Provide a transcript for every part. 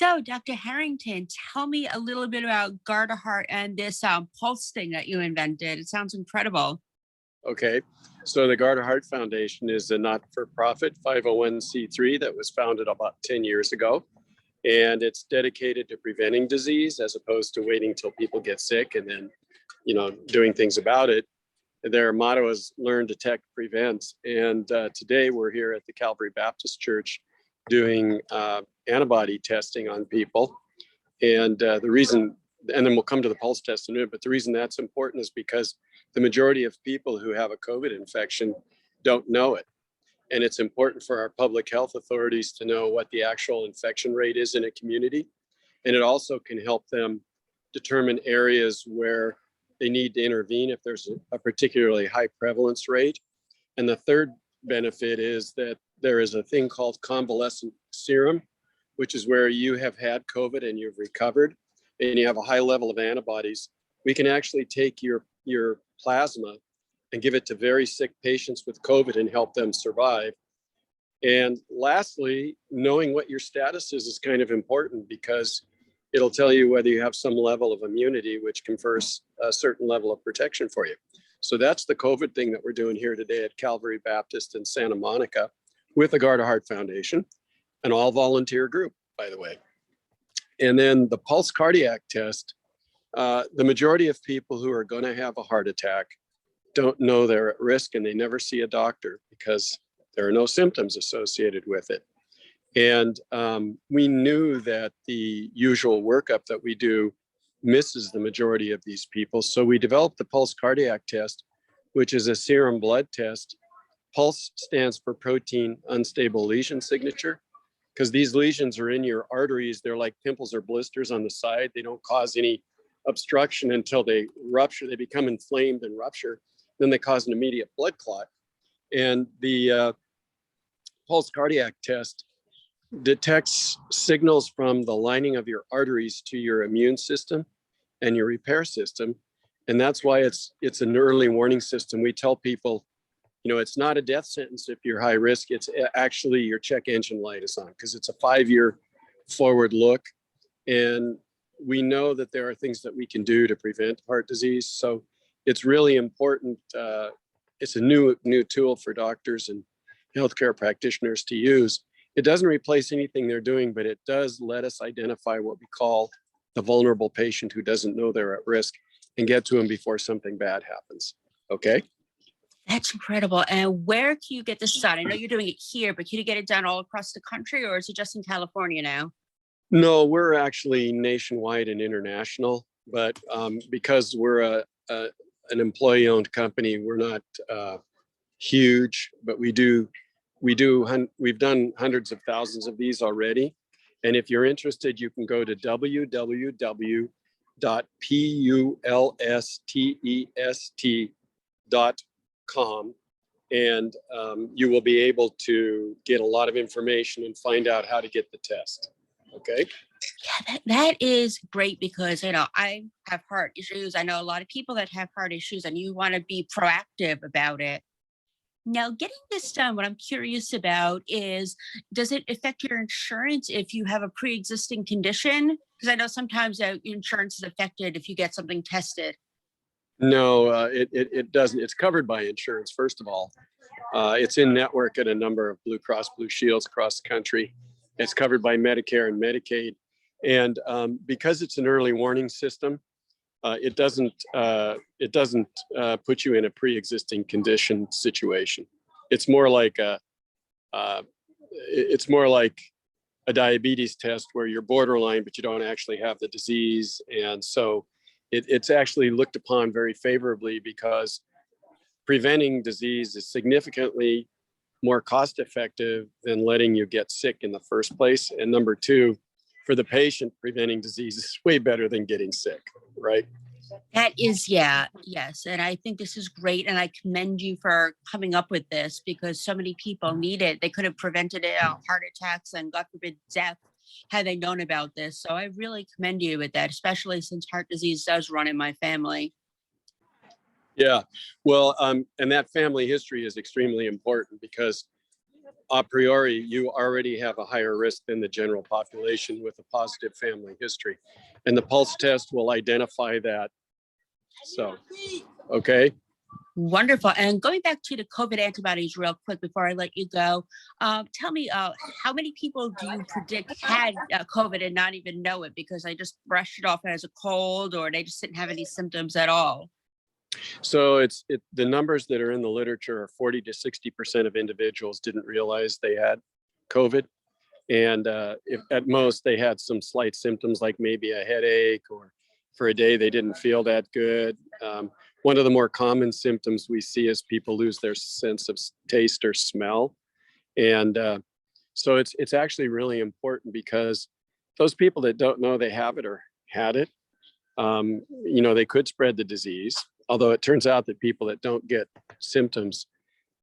So, Dr. Harrington, tell me a little bit about Garda Heart and this pulse thing that you invented. It sounds incredible. Okay, so the Garda Heart Foundation is a not-for-profit 501c3 that was founded about 10 years ago, and it's dedicated to preventing disease as opposed to waiting till people get sick and then, doing things about it. Their motto is learn, detect, prevent. And today we're here at the Calvary Baptist Church doing antibody testing on people. And and then we'll come to the pulse test in a minute, but the reason that's important is because the majority of people who have a COVID infection don't know it. And it's important for our public health authorities to know what the actual infection rate is in a community. And it also can help them determine areas where they need to intervene if there's a particularly high prevalence rate. And the third benefit is that there is a thing called convalescent serum, which is where you have had COVID and you've recovered and you have a high level of antibodies. We can actually take your plasma and give it to very sick patients with COVID and help them survive. And lastly, knowing what your status is kind of important because it'll tell you whether you have some level of immunity, which confers a certain level of protection for you. So that's the COVID thing that we're doing here today at Calvary Baptist in Santa Monica with the Garda Heart Foundation, an all volunteer group, by the way. And then the pulse cardiac test, the majority of people who are going to have a heart attack don't know they're at risk and they never see a doctor because there are no symptoms associated with it. And we knew that the usual workup that we do misses the majority of these people. So we developed the pulse cardiac test, which is a serum blood test. Pulse stands for protein unstable lesion signature, because these lesions are in your arteries. They're like pimples or blisters on the side. They don't cause any obstruction until they rupture. They become inflamed and rupture. Then they cause an immediate blood clot. And the pulse cardiac test detects signals from the lining of your arteries to your immune system and your repair system. And that's why it's an early warning system. We tell people, it's not a death sentence if you're high risk. It's actually your check engine light is on because it's a 5-year forward look. And we know that there are things that we can do to prevent heart disease. So it's really important. It's a new tool for doctors and healthcare practitioners to use. It doesn't replace anything they're doing, but it does let us identify what we call the vulnerable patient who doesn't know they're at risk and get to them before something bad happens. Okay. That's incredible. And where can you get this done? I know you're doing it here, but can you get it done all across the country or is it just in California now? No, we're actually nationwide and international, but because we're an employee-owned company, we're not huge, but we've done hundreds of thousands of these already. And if you're interested, you can go to www.pulstest.com and you will be able to get a lot of information and find out how to get the test. Okay. Yeah, that is great because, I have heart issues. I know a lot of people that have heart issues and you want to be proactive about it. Now, getting this done, what I'm curious about is, does it affect your insurance if you have a pre-existing condition? Because I know sometimes insurance is affected if you get something tested. No, it doesn't. It's covered by insurance, first of all. It's in network at a number of Blue Cross Blue Shields across the country. It's covered by Medicare and Medicaid. And because it's an early warning system, it doesn't put you in a pre-existing condition situation. It's more like a diabetes test where you're borderline, but you don't actually have the disease. And so it's actually looked upon very favorably because preventing disease is significantly more cost effective than letting you get sick in the first place. And number two, for the patient, preventing disease is way better than getting sick, right? That is, yeah, yes. And I think this is great. And I commend you for coming up with this because so many people need it. They could have prevented heart attacks and, God forbid, death had they known about this. So I really commend you with that, especially since heart disease does run in my family. Yeah, well, and that family history is extremely important because a priori, you already have a higher risk than the general population with a positive family history. And the pulse test will identify that. So, okay. Wonderful. And going back to the COVID antibodies real quick before I let you go, tell me how many people do you predict had COVID and not even know it because they just brushed it off as a cold or they just didn't have any symptoms at all? So the numbers that are in the literature are 40 to 60% of individuals didn't realize they had COVID. And if at most they had some slight symptoms like maybe a headache or for a day they didn't feel that good. One of the more common symptoms we see is people lose their sense of taste or smell. And so it's actually really important because those people that don't know they have it or had it, they could spread the disease. Although it turns out that people that don't get symptoms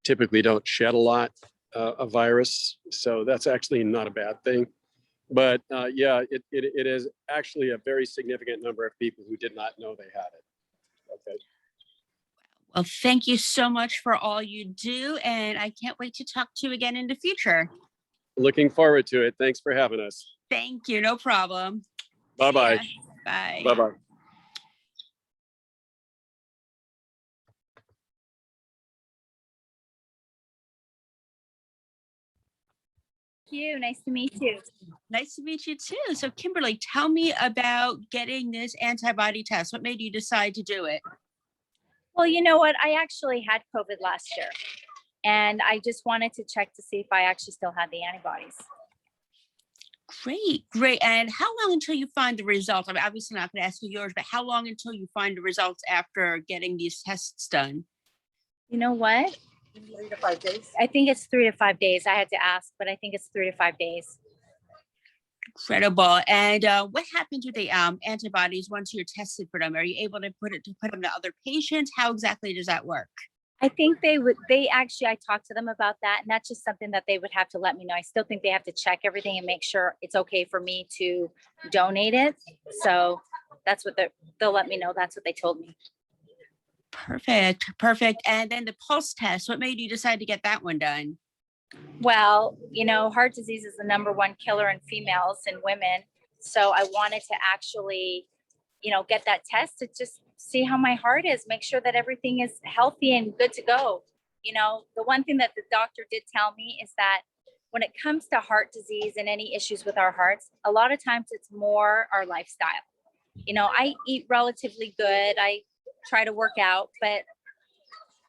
typically don't shed a lot of virus. So that's actually not a bad thing. But yeah, it is actually a very significant number of people who did not know they had it. Okay. Well, thank you so much for all you do. And I can't wait to talk to you again in the future. Looking forward to it. Thanks for having us. Thank you. No problem. Bye-bye. See ya. Bye. Bye-bye. You. Nice to meet you. Nice to meet you too. So, Kimberly, tell me about getting this antibody test. What made you decide to do it? Well, you know what? I actually had COVID last year, and I just wanted to check to see if I actually still had the antibodies. Great, great. And how long until you find the results? I'm obviously not going to ask you yours, but how long until you find the results after getting these tests done? You know what? 3 to 5 days. I think it's 3 to 5 days. I had to ask, but I think it's 3 to 5 days. Incredible. And what happens with the antibodies once you're tested for them? Are you able to put them to other patients? How exactly does that work? I think I talked to them about that, and that's just something that they would have to let me know. I still think they have to check everything and make sure it's okay for me to donate it. So that's what they'll let me know. That's what they told me. Perfect, perfect. And then the pulse test, what made you decide to get that one done? Well, heart disease is the #1 killer in females and women. So I wanted to actually, get that test to just see how my heart is, make sure that everything is healthy and good to go. The one thing that the doctor did tell me is that when it comes to heart disease and any issues with our hearts, a lot of times it's more our lifestyle. I eat relatively good. I try to work out, but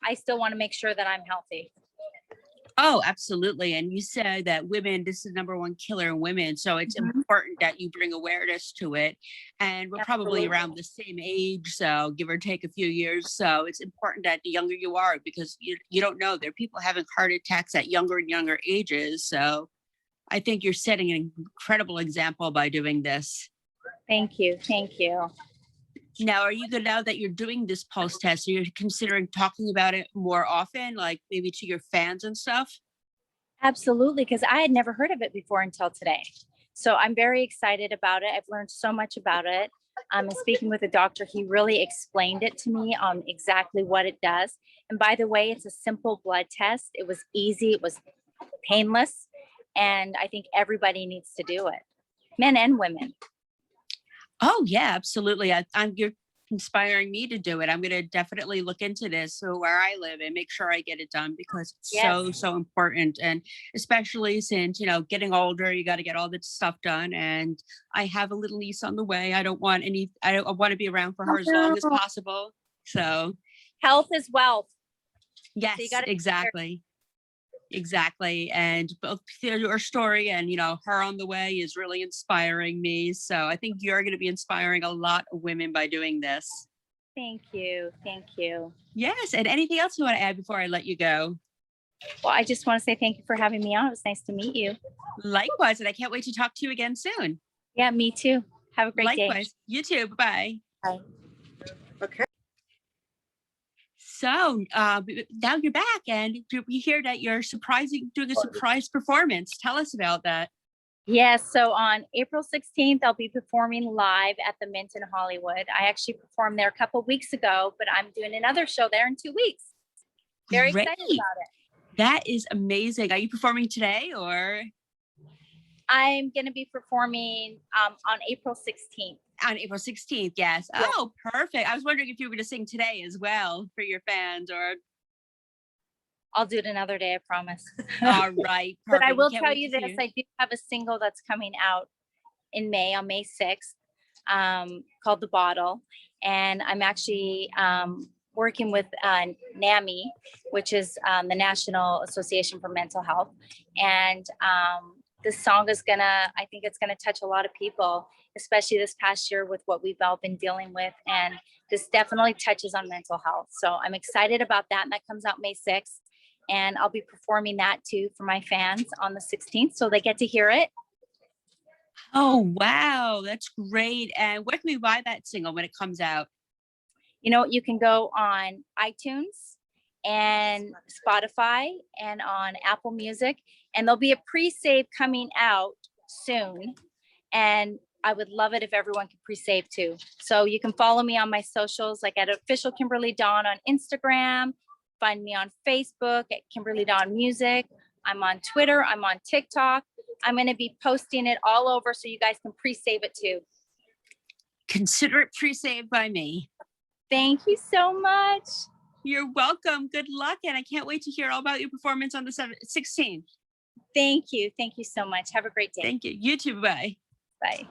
I still want to make sure that I'm healthy. Oh, absolutely. And you said that women, this is the #1 killer in women. So it's important that you bring awareness to it. And we're probably around the same age, so give or take a few years. So it's important that the younger you are, because you don't know, there are people having heart attacks at younger and younger ages. So I think you're setting an incredible example by doing this. Thank you. Thank you. Now, are you good now that you're doing this pulse test? Are you considering talking about it more often, like maybe to your fans and stuff? Absolutely, because I had never heard of it before until today. So I'm very excited about it. I've learned so much about it. And speaking with the doctor, he really explained it to me on exactly what it does. And by the way, it's a simple blood test. It was easy. It was painless. And I think everybody needs to do it, men and women. Oh yeah, absolutely. You're inspiring me to do it. I'm going to definitely look into this so where I live and make sure I get it done because it's so important. And especially since, getting older, you got to get all this stuff done. And I have a little niece on the way. I want to be around for her as long as possible. So health is wealth. yes, So exactly. Exactly. And both your story and, her on the way is really inspiring me. So I think you're going to be inspiring a lot of women by doing this. Thank you. Thank you. Yes. And anything else you want to add before I let you go? Well, I just want to say thank you for having me on. It was nice to meet you. Likewise. And I can't wait to talk to you again soon. Yeah, me too. Have a great day. Likewise. You too. Bye-bye. Bye. Okay. So now you're back and we hear that you're doing a surprise performance. Tell us about that. Yes. So on April 16th, I'll be performing live at the Mint in Hollywood. I actually performed there a couple weeks ago, but I'm doing another show there in 2 weeks. Very excited about it. That is amazing. Are you performing today or I'm going to be performing on April 16th. on April 16th? Yes. Yeah. Oh, perfect. I was wondering if you were going to sing today as well for your fans or I'll do it another day, I promise. all right. But I Perfect. will Can't tell wait you to this, hear. I do have a single that's coming out in May, on May 6th, called The Bottle. And I'm actually working with NAMI, which is the National Association for Mental Health. And this song is I think it's gonna touch a lot of people, especially this past year with what we've all been dealing with. And this definitely touches on mental health. So I'm excited about that. And that comes out May 6th. And I'll be performing that too for my fans on the 16th. So they get to hear it. Oh, wow. That's great. And where can we buy that single when it comes out? You know, you can go on iTunes and Spotify and on Apple Music, and there'll be a pre-save coming out soon. And I would love it if everyone could pre-save too. So you can follow me on my socials, like at official Kimberly Dawn on Instagram, find me on Facebook at Kimberly Dawn Music. I'm on Twitter, I'm on TikTok. I'm going to be posting it all over so you guys can pre-save it too. Consider it pre-saved by me. Thank you so much. You're welcome. Good luck. And I can't wait to hear all about your performance on the 16th. Thank you. Thank you so much. Have a great day. Thank you. You too. Bye. Bye.